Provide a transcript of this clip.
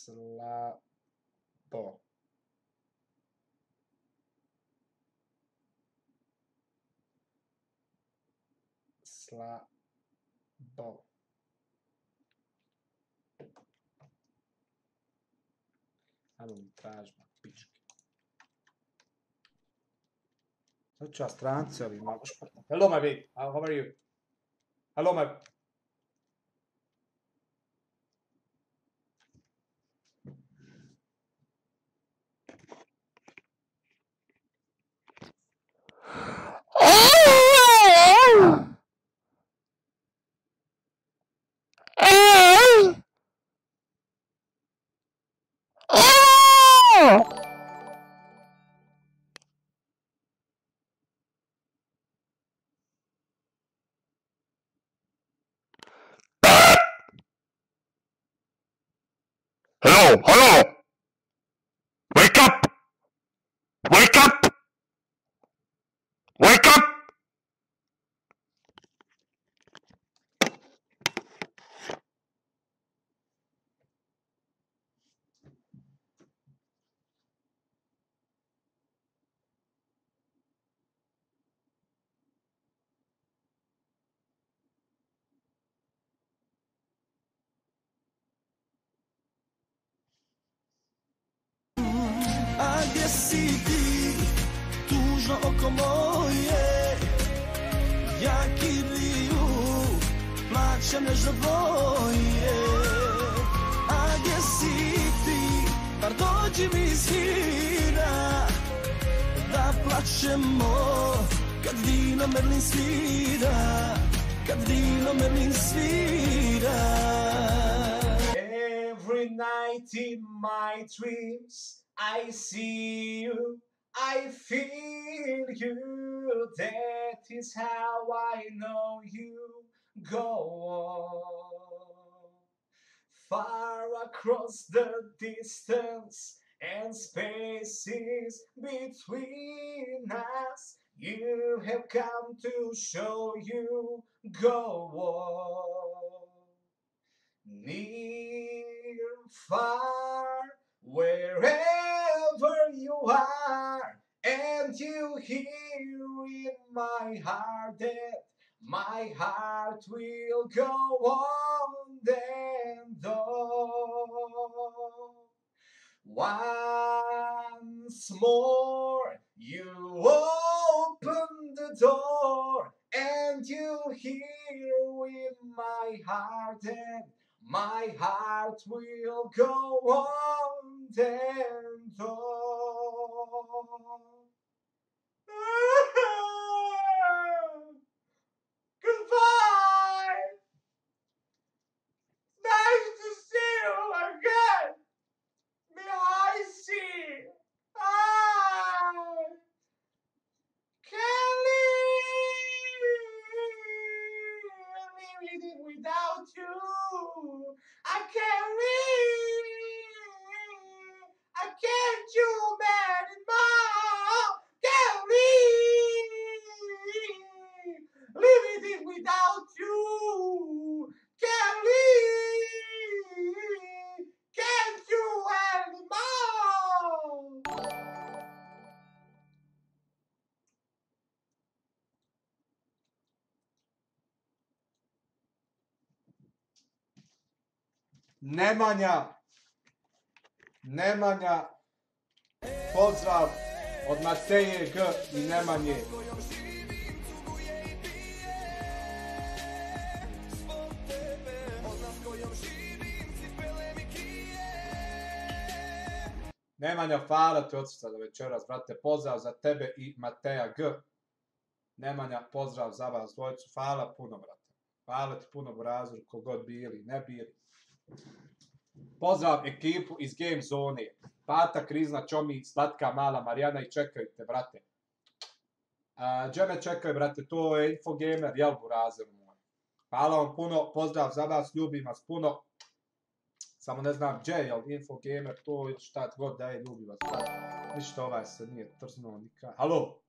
slabo. Slabo. Ajmo mi tražimo, pičke. Sad ću ja stranci ovi malo športati. Hello my babe, how are you? Hello my... Hello, hello! Wake up! Wake up! Wake up! A gdje si ti, tužno oko moje, ja kiriju, plaćam nežno boje. A gdje si ti, bar dođi mi svira, da plaćemo, kad vino Merlin svira, kad vino Merlin svira. Every night in my dreams I see you, I feel you, that is how I know you go on. Far across the distance and spaces between us, you have come to show you go on. Near, far, wherever you are, and you hear in my heart that my heart will go on and on. Once more you open the door, and you hear in my heart that my heart will go on and on. Goodbye! Nice to see you again! May I see? I can't live without you. I can't live. I can't do anymore. Can't live it without you. Can't live. Can't do anymore. Nemanja, pozdrav od Mateje G i Nemanje. Nemanja, hvala ti od srca za večeras, brate, pozdrav za tebe i Mateja G. Nemanja, pozdrav za vas dvojicu, hvala puno, brate. Hvala ti puno, Burazer, kogod bili, ne bili. Pozdrav ekipu iz Game Zone. Pata, Krizna, Čomi, Slatka, Mala, Marijana i čekajte, brate. Gdje me čekaju, brate, to je Infogamer, jel, Burazer moj. Hvala vam puno, pozdrav za vas, ljubim vas puno. Samo ne znam gdje, jel, Infogamer, to šta god da je, ljubim vas. Ništa ovaj se nije trznuo nikad. Halo?